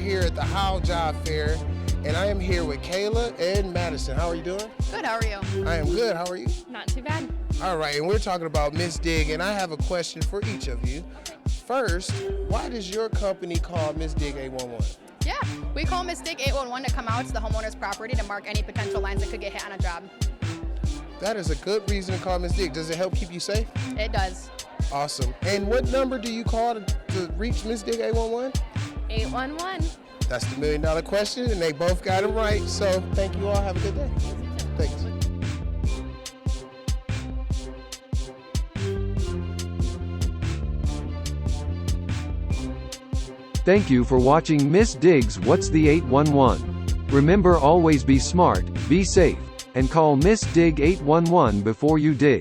here at the Howe Job Fair, and I am here with Kayla and Madison. How are you doing? Good, how are you? I am good. How are you? Not too bad. All right, and we're talking about Miss Dig, and I have a question for each of you. First, why does your company call Miss Dig 811? Yeah, we call Miss Dig 811 to come out to the homeowner's property to mark any potential lines that could get hit on a job. That is a good reason to call Miss Dig. Does it help keep you safe? It does. Awesome. And what number do you call to reach Miss Dig 811? 811. That's the $1 million question, and they both got it right. So thank you all. Have a good day. Thanks. Thank you for watching Miss Dig's What's the 811? Remember, always be smart, be safe, and call Miss Dig 811 before you dig.